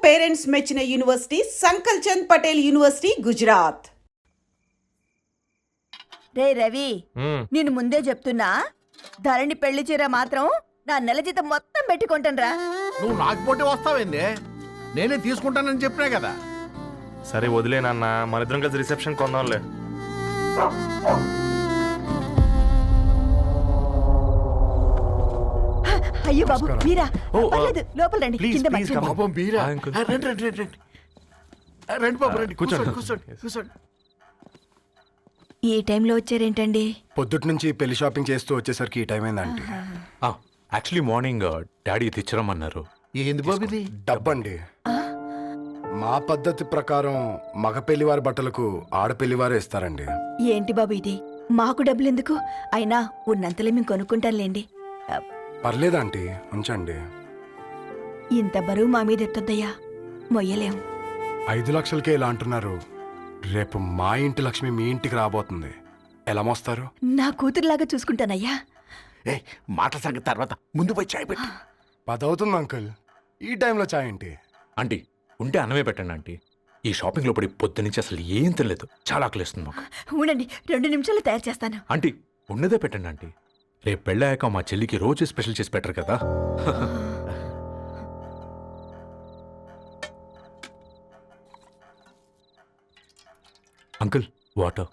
Parents మెచ్చిన university సంకల్ Chand Patel university Gujarat. రే రవి, నేను ముందే చెప్తున్నా, ధరణి పెళ్లి చీర మాత్రం నా నెల జీతం మొత్తం పెట్టుకుంటానురా. నువ్వు నాకు పోటీ వస్తావేంది? నేనే తీసుకుంటానని చెప్పినా కదా. సరే వదిలేనన్న, మన ఇద్దరం కలిసి రిసెప్షన్ కొందాంలే. అయ్యో బాబు మీరా, పర్లేదు లోపల రండి. కింద మర్చిపోయాను. పాపం బీరా. రండి రండి రండి రండి. రండి బాబు రండి, కూర్చోండి కూర్చోండి కూర్చోండి. ఈ టైంలో వచ్చారేంటండి? పొద్దుటి నుంచి పెళ్లి షాపింగ్ చేస్తూ వచ్చేసరికి ఈ టైం అయిందండి. యాక్చువల్లీ మార్నింగ్ డాడీ తెచ్చరమన్నారు. ఏంది బాబు ఇది? డబ్బండి. మా పద్ధతి ప్రకారం మగ పెళ్లివారి బట్టలకు ఆడపెళ్లివారే ఇస్తారండి. ఏంటి బాబు ఇది? మాకు డబ్బులు ఎందుకు? అయినా ఉన్నంతలే మేము కొనుక్కుంటాంలేండి. పర్లేదంటీ, ఉంచండి. ఇంత బరువు మా మీద ఎత్తొద్దయ్యా, మొయ్యలేం. 5 లక్షలకే ఇలా అంటున్నారు. రేపు మా ఇంటి లక్ష్మి మీ ఇంటికి రాబోతుంది, ఎలా మోస్తారు? నా కూతురులాగా చూసుకుంటానయ్యా. ఏ మాట సంగతి తర్వాత, ముందు పోయి చాయ్ పెట్టి. 10 అవుతుంది అంకుల్, ఈ టైంలో చాయ్ ఏంటి? ఆంటీ ఉంటే అన్నమే పెట్టండి ఆంటీ. ఈ షాపింగ్లో పడి పొద్దు నుంచి అసలు ఏం తినలేదు, చాలా ఆకలిస్తుంది మాకు. ఉండండి, 2 నిమిషాలు తయారు చేస్తాను. ఆంటీ ఉన్నదే పెట్టండి ఆంటీ. రేపు పెళ్ళాక మా చెల్లికి రోజు స్పెషల్ చేసి పెట్టరు కదా. Uncle water.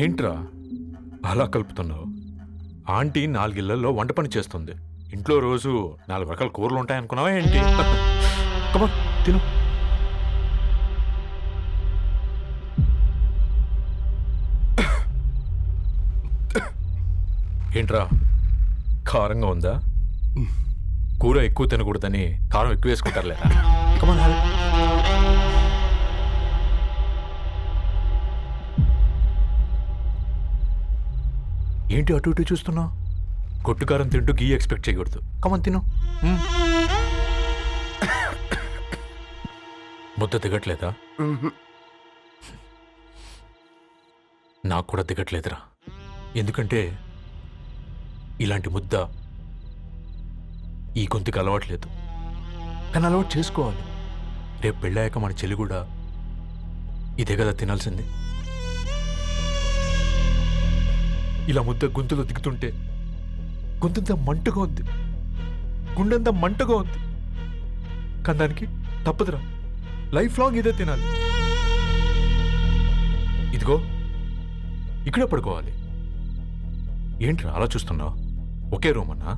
ఏంట్రా అలా కలుపుతున్నావు? ఆంటీ 4 ఇళ్లలో వంట పని చేస్తుంది. ఇంట్లో రోజు 4 రకాల కూరలు ఉంటాయనుకున్నావా ఏంటి? కమా తిను. ఏంట్రా కారంగా ఉందా? కూర ఎక్కువ తినకూడదని కారం ఎక్కువ వేసుకుంటారులేరా. కమా. ఏంటి అటు ఇటు చూస్తున్నావు? కొట్టుకారం తింటూ గీ ఎక్స్పెక్ట్ చేయకూడదు. కమన్ తిను. ముద్ద దిగట్లేదా? నాకు కూడా దిగట్లేదురా. ఎందుకంటే ఇలాంటి ముద్ద ఈ గొంతుకి అలవాట్లేదు. కానీ అలవాటు చేసుకోవాలి. రేపు పెళ్ళాక మన చెల్లి కూడా ఇదే కదా తినాల్సింది. ఇలా ముద్ద గొంతులో దిగుతుంటే గొంతంతా మంటగా ఉంది, గుండెంతా మంటగా ఉంది. కానీ దానికి తప్పదురా, లైఫ్ లాంగ్ ఇదే తినాలి. ఇదిగో ఇక్కడే పడుకోవాలి. ఏంట్రా అలా చూస్తున్నావు? ఒకే రూమ్ అన్నా?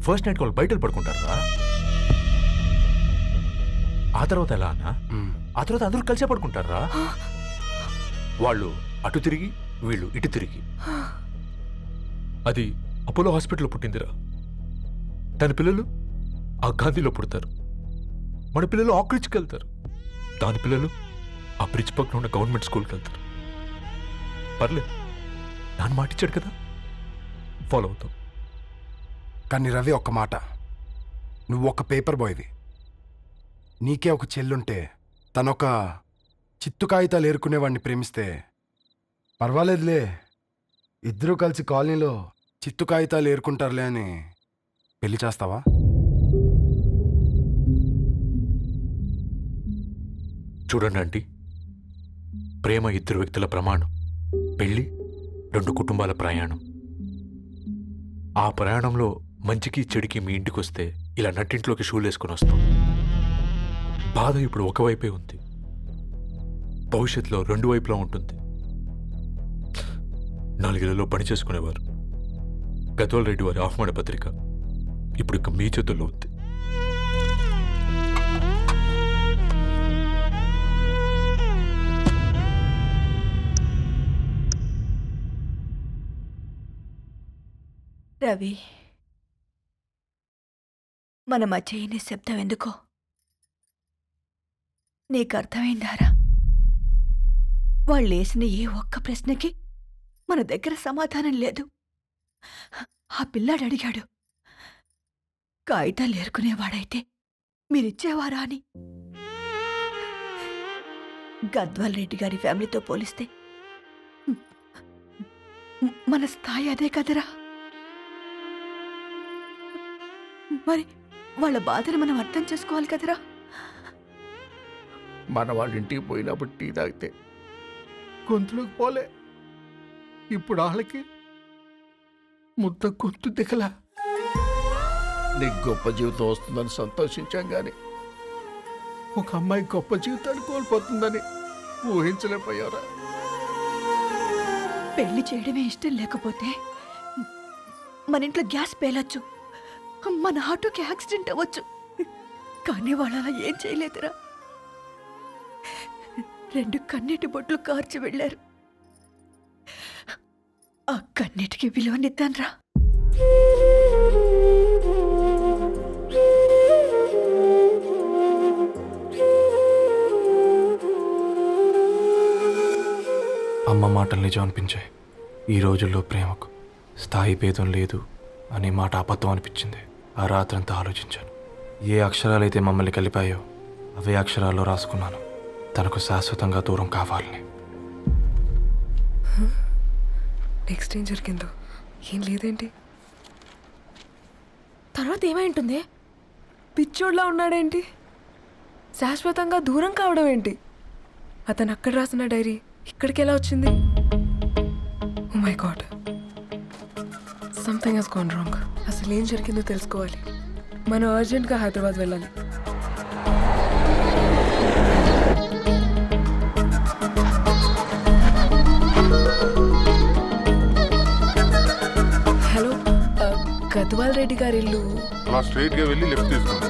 ఫస్ట్ నైట్ వాళ్ళు బయట పడుకుంటారా? ఆ తర్వాత ఎలా అన్నా? ఆ తర్వాత అందరూ కలిసే పడుకుంటారా? వాళ్ళు అటు తిరిగి వీళ్ళు ఇటు తిరిగి. అది అపోలో హాస్పిటల్లో పుట్టిందిరా. దాని పిల్లలు ఆ గాంధీలో పుడతారు. మన పిల్లలు ఆక్రిడ్జ్కి వెళ్తారు. దాని పిల్లలు ఆ బ్రిడ్జ్ పక్కన ఉన్న గవర్నమెంట్ స్కూల్కి వెళ్తారు. పర్లేదు, నాన్న మాటిచ్చాడు కదా, ఫాలో అవుతాం. కానీ రవి, ఒక్క మాట, నువ్వు ఒక పేపర్ బాయ్వి. నీకే ఒక చెల్లుంటే తనొక చిత్తు కాగితాలు ఏరుకునేవాడిని ప్రేమిస్తే పర్వాలేదులే, ఇద్దరూ కలిసి కాలనీలో చిత్తు కాగితాలు ఏరుకుంటారులే అని పెళ్లి చేస్తావా? చూడండి ఆంటీ, ప్రేమ 2 వ్యక్తుల ప్రమాణం, పెళ్లి 2 కుటుంబాల ప్రయాణం. ఆ ప్రయాణంలో మంచికి చెడుకి మీ ఇంటికి వస్తే ఇలా నట్టింట్లోకి షూలు వేసుకుని వస్తాం. బాధ ఇప్పుడు ఒకవైపే ఉంది, భవిష్యత్తులో 2 వైపులా ఉంటుంది. 4 ఇళ్లలో పని చేసుకునేవారు గద్వాల్ రెడ్డి వారి ఆహ్వాన పత్రిక ఇప్పుడు ఇక మీ చేతుల్లో ఉంది. రవి, మన మధ్య ఈ నిశ్శబ్దం ఎందుకో నీకు అర్థమైందారా? వాళ్ళు వేసిన ఏ ఒక్క ప్రశ్నకి మన దగ్గర సమాధానం లేదు. ఆ పిల్లాడు అడిగాడు, కాగితాలు ఏరుకునేవాడైతే మీరిచ్చేవారా అని. గద్వాల్ రెడ్డి గారి ఫ్యామిలీతో పోలిస్తే మన స్థాయి అదే కదరా. మరి వాళ్ళ బాధను మనం అర్థం చేసుకోవాలి కదరా. మన వాళ్ళ ఇంటికి పోయినప్పుడు టీ తాగితే గొంతులోకి పోలే, ఇప్పుడు వాళ్ళకి ముద్ద గొంతు దిగలా. నీకు గొప్ప జీవితం వస్తుందని సంతోషించాం కానీ ఒక అమ్మాయి గొప్ప జీవితాన్ని కోల్పోతుందని ఊహించలేకపోయారా? పెళ్లి చేయడమే ఇష్టం లేకపోతే మన ఇంట్లో గ్యాస్ పేలొచ్చు, మన ఆటోకి యాక్సిడెంట్ అవ్వచ్చు, కానీ వాళ్ళు అలా ఏం చేయలేదురా. 2 కన్నీటి బొట్లు కార్చి వెళ్ళారు. ఆ కన్నీటికి విలువనిద్దాన్రా. అమ్మ మాటలు నిజం అనిపించాయి. ఈ రోజుల్లో ప్రేమకు స్థాయి భేదం లేదు అనే మాట అబద్ధం అనిపించింది. ఆ రాత్రంతా ఆలోచించాను. ఏ అక్షరాలైతే మమ్మల్ని కలిపాయో అవే అక్షరాల్లో రాసుకున్నాను, తనకు శాశ్వతంగా దూరం కావాలని. నెక్స్ట్ ఏం జరిగిందో ఏం లేదేంటి? తర్వాత ఏమై ఉంటుంది? పిచ్చోడ్లా ఉన్నాడేంటి? శాశ్వతంగా దూరం కావడం ఏంటి? అతను అక్కడ రాసిన డైరీ ఇక్కడికి ఎలా వచ్చింది? Oh my god, something has gone wrong. అసలు ఏం జరిగిందో తెలుసుకోవాలి. మనం అర్జెంట్గా హైదరాబాద్ వెళ్ళాలి. హలో, గద్వాల్ రెడ్డి గారి ఇల్లు అలా స్ట్రైట్ గా వెళ్ళి లెఫ్ట్ తీసుకోండి.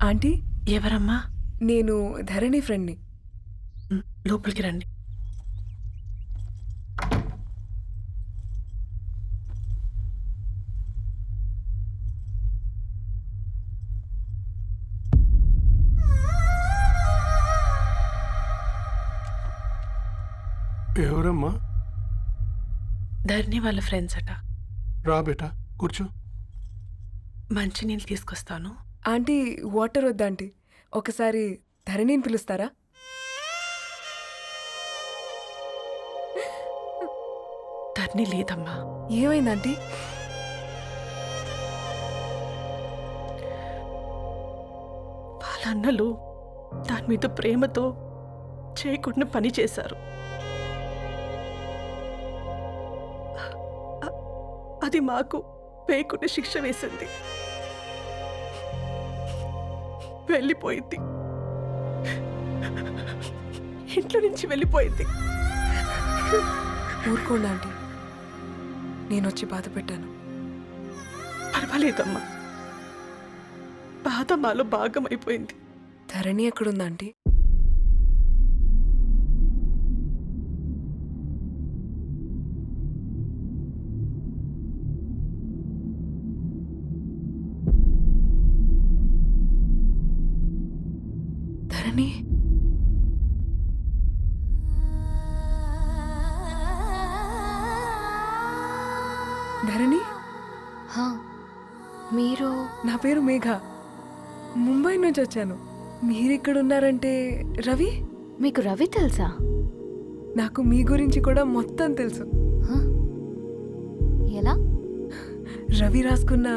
ఆంటీ, ఎవరమ్మా? నేను ధరణి ఫ్రెండ్ని. లోపలికి రండి. ఎవరమ్మా? ధరణి వాళ్ళ ఫ్రెండ్స్ అట. రా బేటా, కూర్చో. మంచినీళ్ళు తీసుకొస్తాను. ఆంటీ, వాటర్ వద్దా ఆంటీ? ఒకసారి ధరణిని పిలుస్తారా? ధరణి లేదమ్మా. ఏమైంది ఆంటీ? వాళ్ళ అన్నలు దాని మీద ప్రేమతో చేయకుండా పని చేశారు. అది మాకు వేయకుండా శిక్ష వేసింది. వెళ్ళిపోయింది, ఇంట్లో నుంచి వెళ్ళిపోయింది. ఊరుకోండి ఆంటీ, నేను వచ్చి బాధ పెట్టాను. పర్వాలేదమ్మా, బాధ మాలో భాగం అయిపోయింది. ధరణి ఎక్కడుందా ఆంటీ? ధరణి, ధరణి, మీరు? నా పేరు మేఘ, ముంబై నుంచి వచ్చాను. మీరిక్కడ ఉన్నారంటే రవి? మీకు రవి తెలుసా? నాకు మీ గురించి కూడా మొత్తం తెలుసు. ఎలా? రవి రాసుకున్న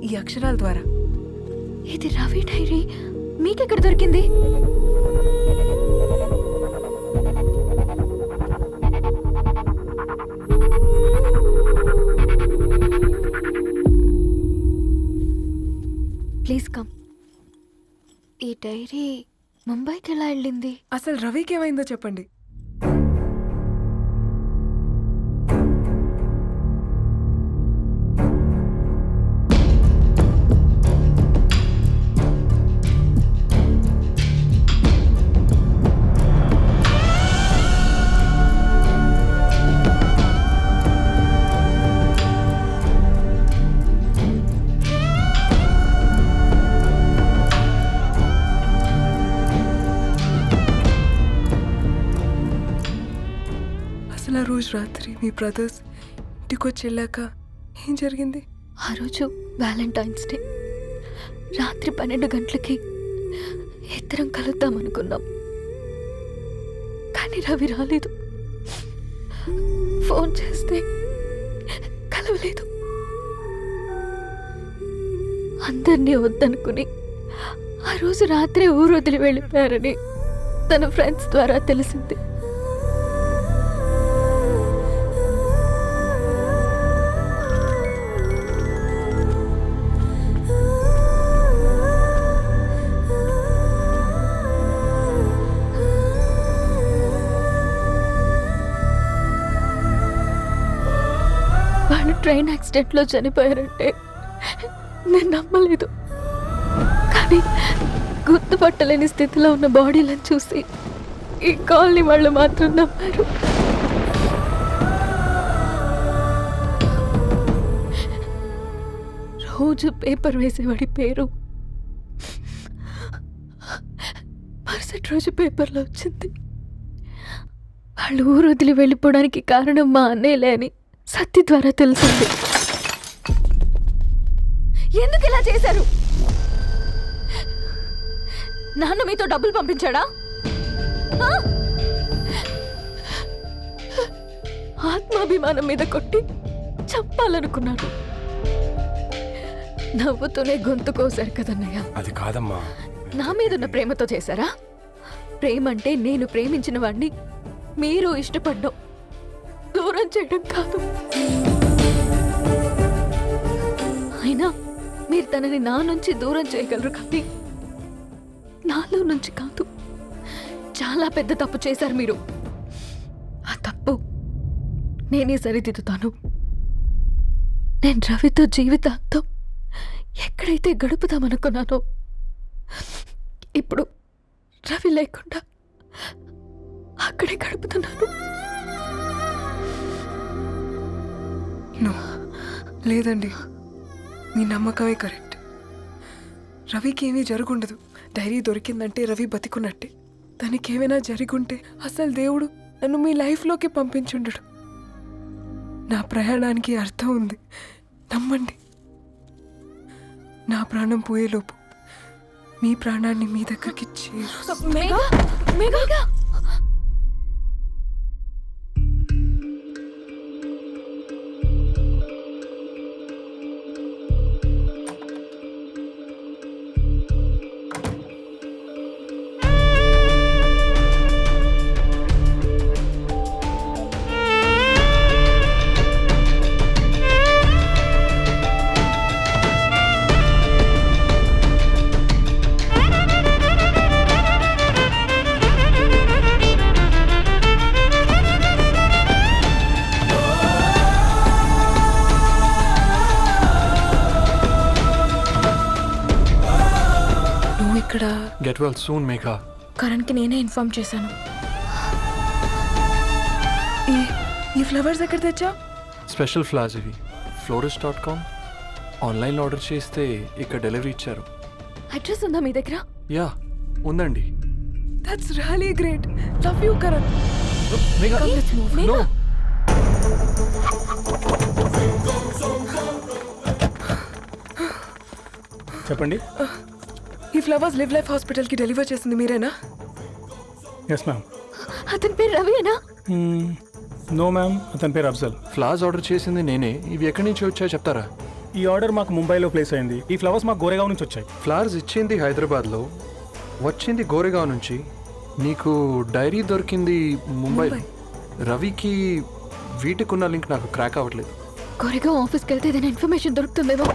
ఈ అక్షరాల ద్వారా. ఇది రవి డైరీ మీకెక్కడ దొరికింది? Please come. ఈ డైరీ ముంబైకి ఎలా వెళ్ళింది? అసలు రవికి ఏమైందో చెప్పండి. అసలు ఆ రోజు రాత్రి మీ బ్రదర్స్ ఇంటికి వచ్చి వెళ్ళాక ఏం జరిగింది? ఆ రోజు వ్యాలంటైన్స్ డే రాత్రి 12 గంటలకి ఇద్దరం కలుద్దాం అనుకున్నాం. కానీ రవి రాలేదు. ఫోన్ చేస్తే కలవలేదు. అందరినీ వద్దనుకుని ఆ రోజు రాత్రి ఊరు వదిలి వెళ్ళిపోయారని తన ఫ్రెండ్స్ ద్వారా తెలిసింది. వాళ్ళు ట్రైన్ యాక్సిడెంట్లో చనిపోయారంటే నేను నమ్మలేదు. కానీ గుర్తుపట్టలేని స్థితిలో ఉన్న బాడీలను చూసి ఈ కాలనీ వాళ్ళు మాత్రం నమ్మారు. రోజు పేపర్ వేసేవాడి పేరు మరుసటి రోజు పేపర్లో వచ్చింది. వాళ్ళు ఊరు వదిలి వెళ్ళిపోవడానికి కారణం మా అన్నయ్యలే అని సత్తి ద్వారా తెలిసింది. ఎందుకు ఇలా చేశారు? నాన్న మీతో డబ్బులు పంపించాడా? ఆ? ఆత్మాభిమానం మీద కొట్టి చంపాలనుకున్నాను. నవ్వుతూనే గొంతు కోసారు కదన్నయ్య. అది కాదమ్మా. నా మీదున్న ప్రేమతో చేశారా? ప్రేమ అంటే నేను ప్రేమించిన వాడిని మీరు ఇష్టపడ్డం, దూరం చేయడం కాదు. అయినా మీరు తనని నా నుంచి దూరం చేయగలరు కానీ నాలో నుంచి కాదు. చాలా పెద్ద తప్పు చేశారు మీరు. ఆ తప్పు నేనే సరిదిద్దుతాను. నేను రవితో జీవితాంతం ఎక్కడైతే గడుపుదామనుకున్నానో ఇప్పుడు రవి లేకుండా అక్కడే గడుపుతున్నాను. లేదండి, మీ నమ్మకమే కరెక్ట్. రవికి ఏమీ జరుగుండదు. డైరీ దొరికిందంటే రవి బతికున్నట్టే. తనకేమైనా జరిగుంటే అసలు దేవుడు నన్ను మీ లైఫ్లోకి పంపించుండడు. నా ప్రయాణానికి అర్థం ఉంది, నమ్మండి. నా ప్రాణం పోయేలోపు మీ ప్రాణాన్ని మీ దగ్గరికి ఇక్కడ గెట్ వెల్ సూన్ మేఘా. కరణ్కి నేనే ఇన్ఫార్మ్ చేశాను. ఈ ఫ్లవర్స్ ఎక్కడ తెచ్చా? స్పెషల్ ఫ్లవర్స్ ఇవి. florist.com ఆన్లైన్లో ఆర్డర్ చేస్తే ఇక్కడ డెలివరీ ఇచ్చారు. అడ్రస్ ఉందా మీ దగ్గర? యా ఉందండి. That's really great. Love you Karan. Megha Let's move. No. చెప్పండి. ఈ ఫ్లవర్స్ లివ్ లైఫ్ హాస్పిటల్కి డెలివర్ చేసింది మీరేనా? Yes ma'am. అతని పేరు రవియేనా? నో మ్యామ్, అతని పేరు అఫ్జల్. ఫ్లవర్స్ ఆర్డర్ చేసింది నేనే. ఇవి ఎక్కడి నుంచి వచ్చాయో చెప్తారా? ఈ ఆర్డర్ మాకు ముంబైలో ప్లేస్ అయింది. ఈ ఫ్లవర్స్ మాకు గోరేగావ్ నుంచి వచ్చాయి. ఫ్లవర్స్ ఇచ్చింది హైదరాబాద్లో, వచ్చింది గోరేగావ్ నుంచి. నీకు డైరీ దొరికింది ముంబై. రవికి వీటికున్న లింక్ నాకు క్రాక్ అవ్వట్లేదు. కోరేగావ్ ఆఫీస్కి వెళ్తే ఏదైనా ఇన్ఫర్మేషన్ దొరుకుతుందేమో.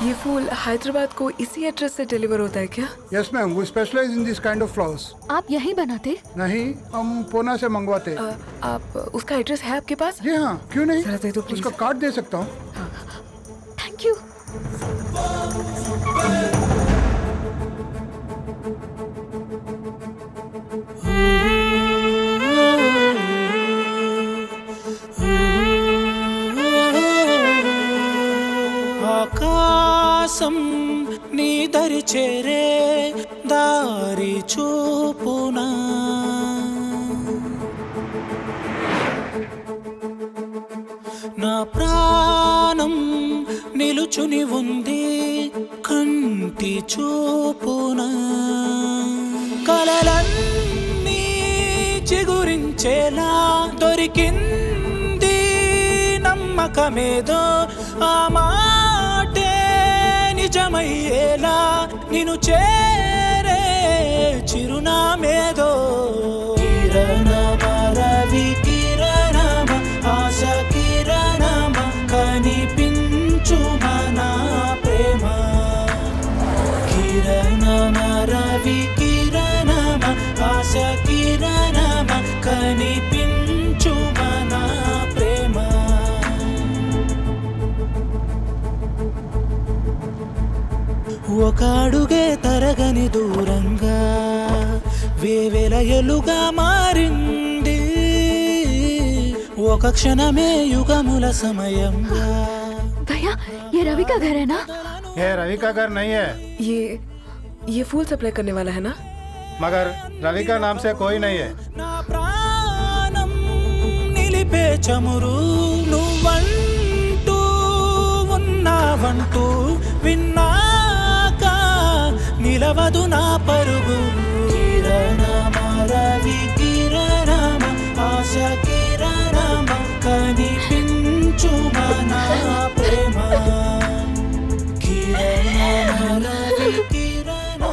ये फूल हैदराबाद को इसी एड्रेस से डिलीवर होता है क्या? Yes ma'am, we specialise in this kind of flowers. आप यहीं बनाते? नहीं, हम पूना से मंगवाते। आप उसका एड्रेस है आपके पास? जी हाँ, क्यों नहीं? जरा दे दो प्लीज। उसका कार्ड दे सकता हूँ। Thank you. ఆకాశం నీ దరి చేరే దారి చూపునా నా ప్రాణం నిలుచుని ఉంది కంటి చూపునా కలలన్నీ చిగురించేలా దొరికింది నమ్మకమేదో ఆ మాటే నిజమయ్యేలా నిన్ను చేరే చిరునామేదో కిరణమ రవి కిరణమ ఆశ కిరణమ కనిపించు మన ప్రేమ కిరణమ రవి కిరణమ ఆశ కిరణమ కనిపించు మన ప్రేమ ఒక అడుగే తరగని దూరంగా వేవేల ఎలుగా మారింది ఒక క్షణమే యుగముల సమయంగా भैया ये रवि का घर है ना? ये रवि का घर नहीं है, ये फूल सप्लाई करने वाला है ना? मगर रवि का नाम से कोई नहीं है। నా ప్రాణం నిలిపే చమురు నువ్వంటూ ఉన్నావంటూ విన్నాక నిలవదు నా పరుగు కిరణమ రవి కిరణమ ఆశ కిరణమ కనిపించు మన ప్రేమ కిరణమ రవి కిరణమ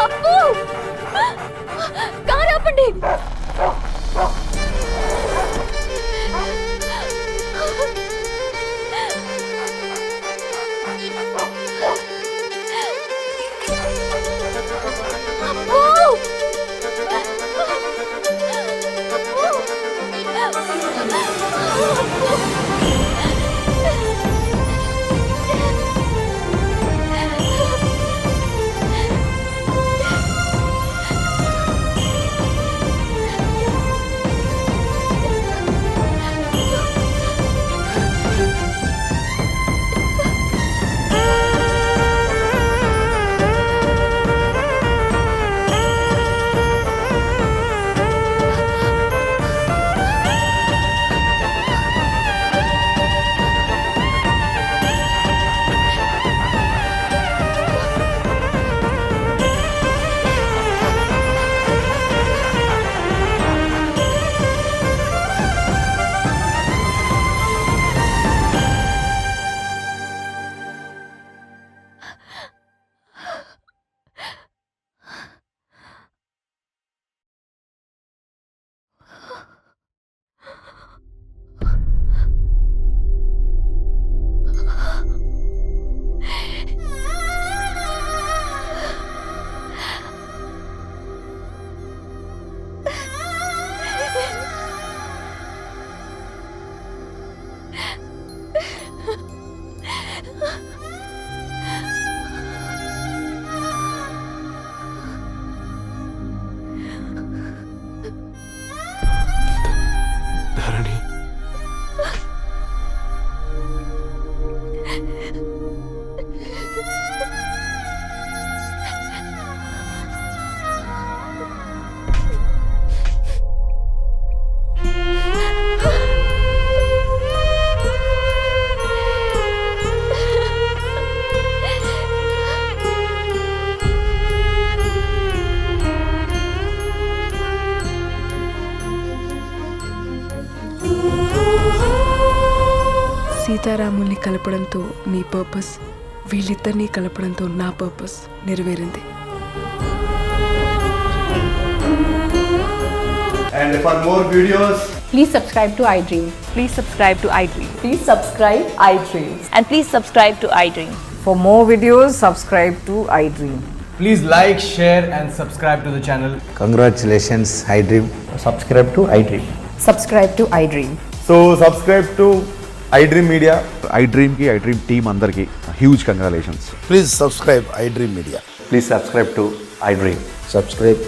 అప్పు కారు ఆపండి. అప్పు! ధరణి, సీత సీతారాముల్ని కలపడంతో నీ పర్పస్, వీళ్ళిద్దరినీ కలపడంతో నా పర్పస్ నెరవేరింది. And for more videos, Please subscribe to iDream. Please subscribe to iDream. Please subscribe iDream. And please subscribe to iDream. For more videos, subscribe to iDream. Please like, share and subscribe to the channel. congratulations, iDream. Subscribe to iDream. Subscribe to iDream. So subscribe to iDream Media. iDream ki iDream team andarki huge congratulations. Please subscribe iDream Media. Please subscribe to iDream. Subscribe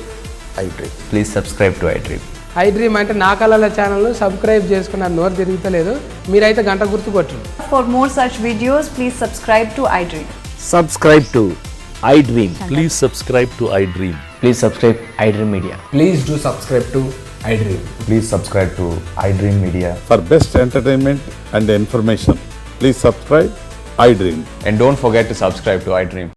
iDream. Please subscribe to iDream. iDream అంటే నా కళల channel subscribe చేసుకున్న నోరు తిరుగుతలేదు. మీరైతే గంట గుర్తు కొట్టండి. For more such videos, please subscribe to iDream. Subscribe to iDream. Please subscribe to iDream. Please subscribe iDream Media. Please do subscribe to iDream. Please subscribe to iDream Media. For best entertainment and information, please subscribe iDream. And don't forget to subscribe to iDream.